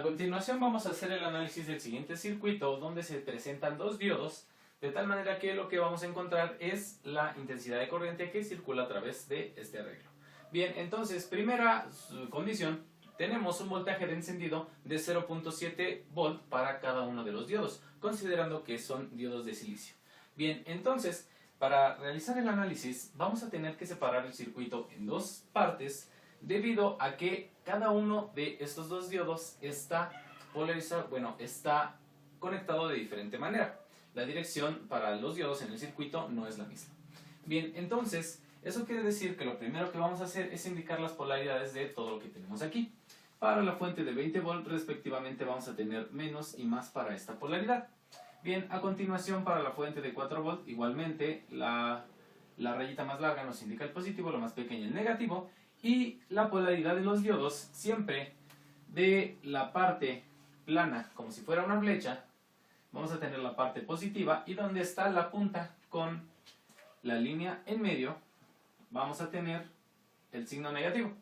A continuación vamos a hacer el análisis del siguiente circuito donde se presentan dos diodos, de tal manera que lo que vamos a encontrar es la intensidad de corriente que circula a través de este arreglo. Bien, entonces, primera condición, tenemos un voltaje de encendido de 0.7 volt para cada uno de los diodos, considerando que son diodos de silicio. Bien, entonces, para realizar el análisis vamos a tener que separar el circuito en dos partes, debido a que cada uno de estos dos diodos está polarizado, está conectado de diferente manera. La dirección para los diodos en el circuito no es la misma. Bien, entonces, eso quiere decir que lo primero que vamos a hacer es indicar las polaridades de todo lo que tenemos aquí. Para la fuente de 20 volt, respectivamente, vamos a tener menos y más para esta polaridad. Bien, a continuación, para la fuente de 4 volt, igualmente, la rayita más larga nos indica el positivo, lo más pequeño el negativo, y la polaridad de los diodos, siempre de la parte plana, como si fuera una flecha, vamos a tener la parte positiva, y donde está la punta con la línea en medio, vamos a tener el signo negativo.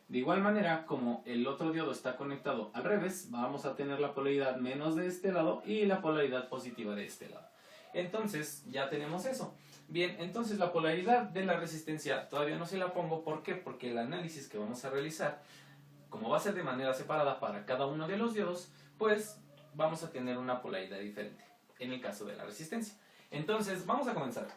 De igual manera, como el otro diodo está conectado al revés, vamos a tener la polaridad menos de este lado y la polaridad positiva de este lado. Entonces, ya tenemos eso. Bien, entonces la polaridad de la resistencia todavía no se la pongo. ¿Por qué? Porque el análisis que vamos a realizar, como va a ser de manera separada para cada uno de los diodos, pues vamos a tener una polaridad diferente en el caso de la resistencia. Entonces, vamos a comenzar.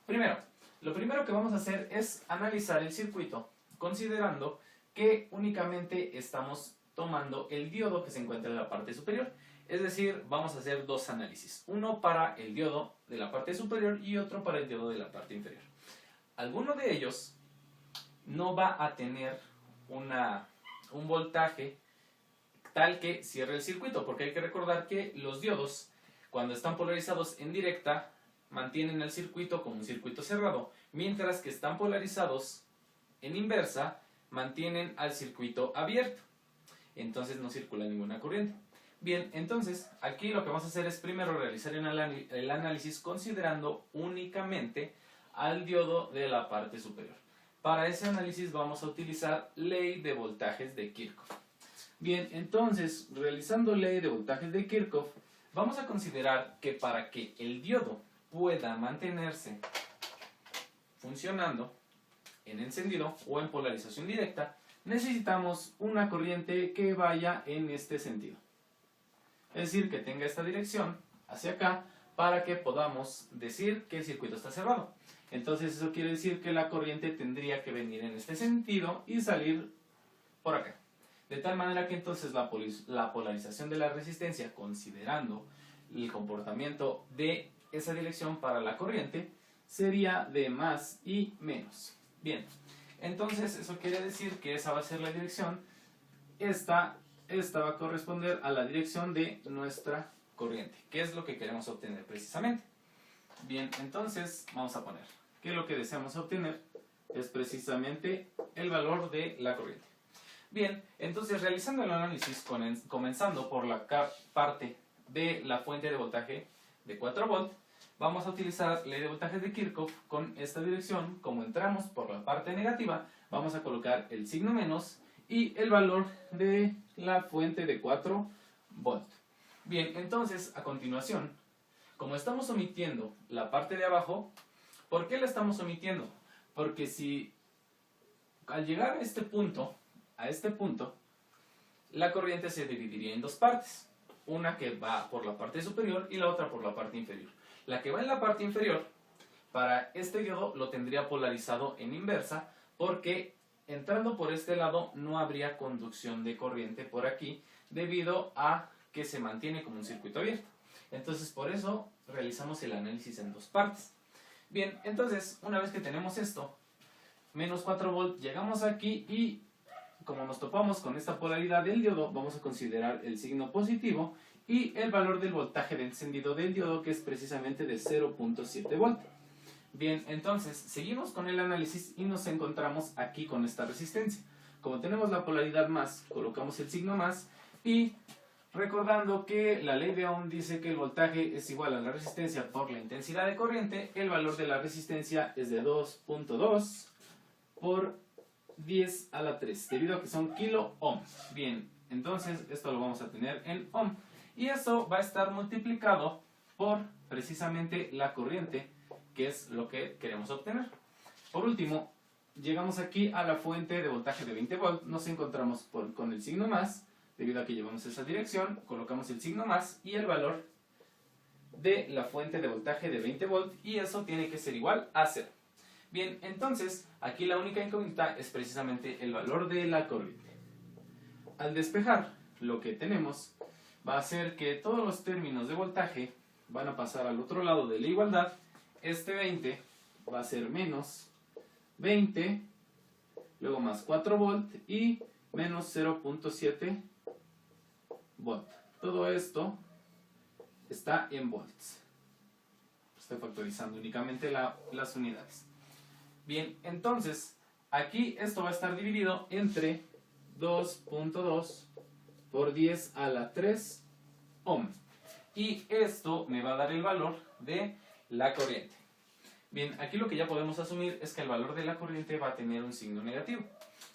Primero, lo primero que vamos a hacer es analizar el circuito, considerando que únicamente estamos tomando el diodo que se encuentra en la parte superior. Es decir, vamos a hacer dos análisis, uno para el diodo de la parte superior y otro para el diodo de la parte inferior. Alguno de ellos no va a tener un voltaje tal que cierre el circuito, porque hay que recordar que los diodos, cuando están polarizados en directa, mantienen el circuito como un circuito cerrado, mientras que están polarizados en inversa, mantienen al circuito abierto. Entonces no circula ninguna corriente. Bien, entonces aquí lo que vamos a hacer es primero realizar el análisis considerando únicamente al diodo de la parte superior. Para ese análisis vamos a utilizar ley de voltajes de Kirchhoff. Bien, entonces realizando ley de voltajes de Kirchhoff, vamos a considerar que para que el diodo pueda mantenerse funcionando en encendido o en polarización directa, necesitamos una corriente que vaya en este sentido. Es decir, que tenga esta dirección hacia acá para que podamos decir que el circuito está cerrado. Entonces eso quiere decir que la corriente tendría que venir en este sentido y salir por acá. De tal manera que entonces la polarización de la resistencia, considerando el comportamiento de esa dirección para la corriente, sería de más y menos. Bien, entonces eso quiere decir que esa va a ser la dirección. Esta va a corresponder a la dirección de nuestra corriente, que es lo que queremos obtener precisamente. Bien, entonces vamos a poner que lo que deseamos obtener es precisamente el valor de la corriente. Bien, entonces realizando el análisis, comenzando por la parte de la fuente de voltaje de 4 volt, vamos a utilizar ley de voltajes de Kirchhoff con esta dirección. Como entramos por la parte negativa, vamos a colocar el signo menos y el valor de la fuente de 4 volt. Bien, entonces a continuación, como estamos omitiendo la parte de abajo, ¿por qué la estamos omitiendo? Porque si al llegar a este punto, la corriente se dividiría en dos partes. Una que va por la parte superior y la otra por la parte inferior. La que va en la parte inferior, para este diodo lo tendría polarizado en inversa, porque entrando por este lado no habría conducción de corriente por aquí, debido a que se mantiene como un circuito abierto. Entonces por eso realizamos el análisis en dos partes. Bien, entonces una vez que tenemos esto, menos 4 volt, llegamos aquí y como nos topamos con esta polaridad del diodo, vamos a considerar el signo positivo y el valor del voltaje de encendido del diodo, que es precisamente de 0.7 volt. Bien, entonces seguimos con el análisis y nos encontramos aquí con esta resistencia. Como tenemos la polaridad más, colocamos el signo más y recordando que la ley de Ohm dice que el voltaje es igual a la resistencia por la intensidad de corriente, el valor de la resistencia es de 2.2 por 10 a la 3, debido a que son kilo ohm. Bien, Entonces esto lo vamos a tener en ohm. Y eso va a estar multiplicado por precisamente la corriente, que es lo que queremos obtener. Por último, llegamos aquí a la fuente de voltaje de 20 volt. Nos encontramos con el signo más, debido a que llevamos esa dirección. Colocamos el signo más y el valor de la fuente de voltaje de 20 volt. Y eso tiene que ser igual a 0. Bien, entonces aquí la única incógnita es precisamente el valor de la corriente. Al despejar, lo que tenemos va a ser que todos los términos de voltaje van a pasar al otro lado de la igualdad. Este 20 va a ser menos 20, luego más 4 volt y menos 0.7 volt. Todo esto está en volts. Estoy factorizando únicamente las unidades. Bien, entonces aquí esto va a estar dividido entre 2.2 por 10 a la 3 ohm. Y esto me va a dar el valor de la corriente. Bien, aquí lo que ya podemos asumir es que el valor de la corriente va a tener un signo negativo.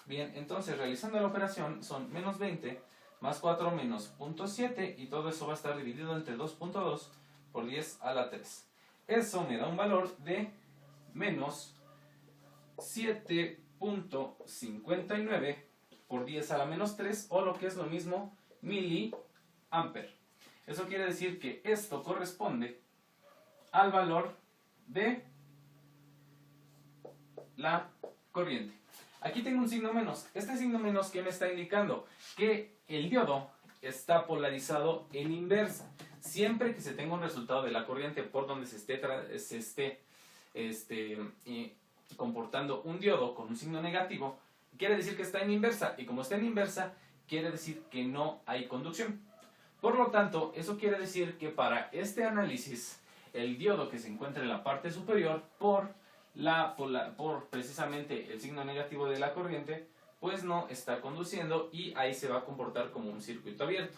Bien, entonces realizando la operación son menos 20 más 4 menos 0.7 y todo eso va a estar dividido entre 2.2 por 10 a la 3. Eso me da un valor de menos 7.59 por 10 a la menos 3, o lo que es lo mismo, miliamper. Eso quiere decir que esto corresponde al valor de la corriente. Aquí tengo un signo menos. Este signo menos, ¿qué me está indicando? Que el diodo está polarizado en inversa. Siempre que se tenga un resultado de la corriente por donde se esté comportando un diodo con un signo negativo, quiere decir que está en inversa, y como está en inversa, quiere decir que no hay conducción. Por lo tanto, eso quiere decir que para este análisis, el diodo que se encuentra en la parte superior, por precisamente el signo negativo de la corriente, pues no está conduciendo y ahí se va a comportar como un circuito abierto.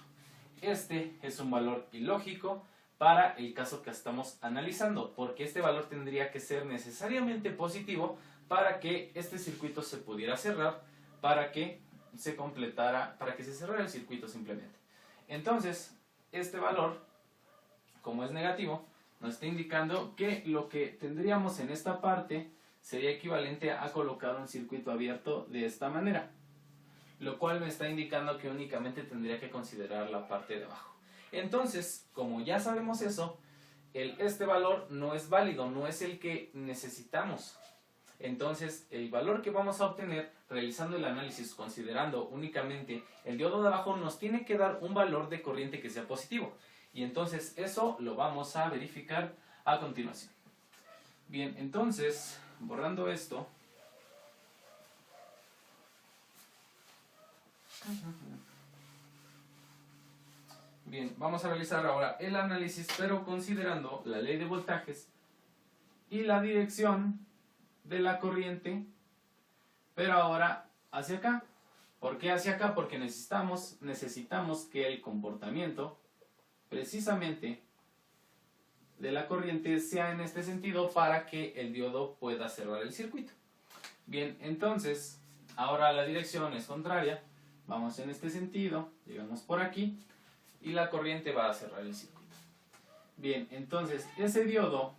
Este es un valor ilógico para el caso que estamos analizando, porque este valor tendría que ser necesariamente positivo para que este circuito se pudiera cerrar, para que se cerrara el circuito simplemente. Entonces, este valor, como es negativo, nos está indicando que lo que tendríamos en esta parte sería equivalente a colocar un circuito abierto de esta manera, lo cual me está indicando que únicamente tendría que considerar la parte de abajo. Entonces, como ya sabemos eso, este valor no es válido, no es el que necesitamos. Entonces, el valor que vamos a obtener realizando el análisis considerando únicamente el diodo de abajo nos tiene que dar un valor de corriente que sea positivo. Y entonces eso lo vamos a verificar a continuación. Bien, entonces, borrando esto. Bien, vamos a realizar ahora el análisis, pero considerando la ley de voltajes y la dirección de la corriente, pero ahora hacia acá. ¿Por qué hacia acá? Porque necesitamos que el comportamiento precisamente de la corriente sea en este sentido para que el diodo pueda cerrar el circuito. Bien, entonces, ahora la dirección es contraria. Vamos en este sentido, llegamos por aquí y la corriente va a cerrar el circuito. Bien, entonces ese diodo,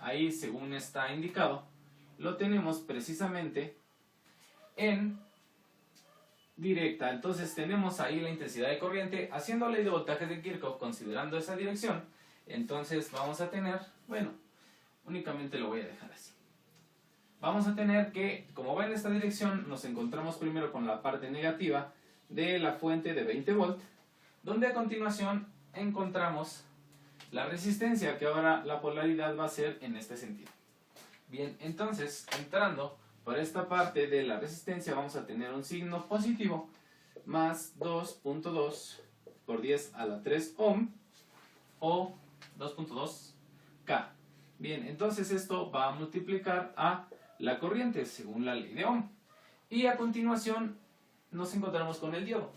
ahí según está indicado, lo tenemos precisamente en directa. Entonces tenemos ahí la intensidad de corriente. Haciendo ley de voltaje de Kirchhoff, considerando esa dirección, entonces vamos a tener, bueno, únicamente lo voy a dejar así. Vamos a tener que, como va en esta dirección, nos encontramos primero con la parte negativa de la fuente de 20 volt, donde a continuación encontramos la resistencia, que ahora la polaridad va a ser en este sentido. Bien, entonces, entrando por esta parte de la resistencia, vamos a tener un signo positivo, más 2.2 por 10 a la 3 ohm, o 2.2 K. Bien, entonces esto va a multiplicar a la corriente, según la ley de Ohm. Y a continuación nos encontramos con el diodo.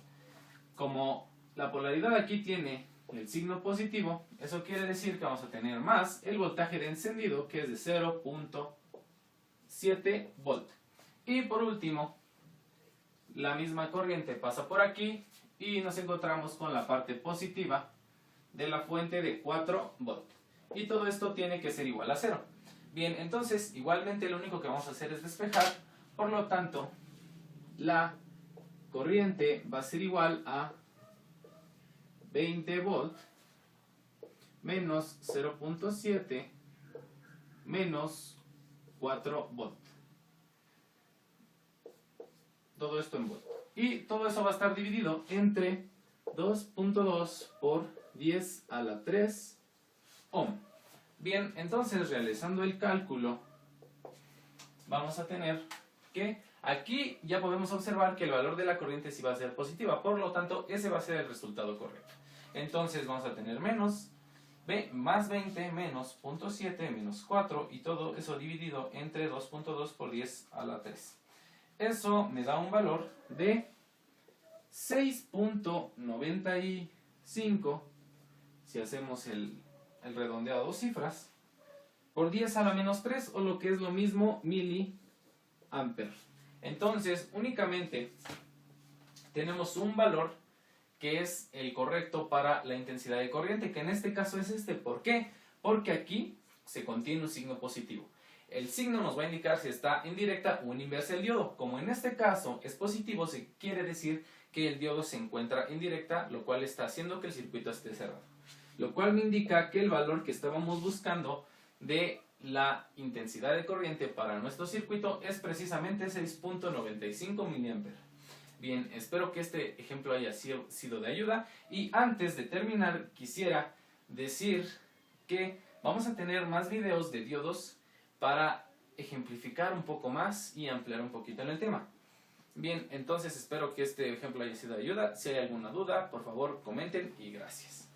Como la polaridad aquí tiene el signo positivo, eso quiere decir que vamos a tener más el voltaje de encendido, que es de 0.7 volt. Y por último, la misma corriente pasa por aquí y nos encontramos con la parte positiva de la fuente de 4 volt. Y todo esto tiene que ser igual a 0. Bien, entonces igualmente lo único que vamos a hacer es despejar, por lo tanto la corriente va a ser igual a 20 volt menos 0.7 menos 4 volt. Todo esto en volt. Y todo eso va a estar dividido entre 2.2 por 10 a la 3 ohm. Bien, entonces realizando el cálculo, vamos a tener que aquí ya podemos observar que el valor de la corriente sí va a ser positiva, por lo tanto ese va a ser el resultado correcto. Entonces vamos a tener menos más 20 menos 0.7 menos 4 y todo eso dividido entre 2.2 por 10 a la 3. Eso me da un valor de 6.95 si hacemos el redondeado a dos cifras por 10 a la menos 3 o lo que es lo mismo miliamper. Entonces únicamente tenemos un valor que es el correcto para la intensidad de corriente, que en este caso es este. ¿Por qué? Porque aquí se contiene un signo positivo. El signo nos va a indicar si está en directa o en inversa el diodo. Como en este caso es positivo, se quiere decir que el diodo se encuentra en directa, lo cual está haciendo que el circuito esté cerrado. Lo cual me indica que el valor que estábamos buscando de la intensidad de corriente para nuestro circuito es precisamente 6.95 mA. Bien, espero que este ejemplo haya sido de ayuda y antes de terminar quisiera decir que vamos a tener más videos de diodos para ejemplificar un poco más y ampliar un poquito en el tema. Bien, entonces espero que este ejemplo haya sido de ayuda. Si hay alguna duda, por favor comenten y gracias.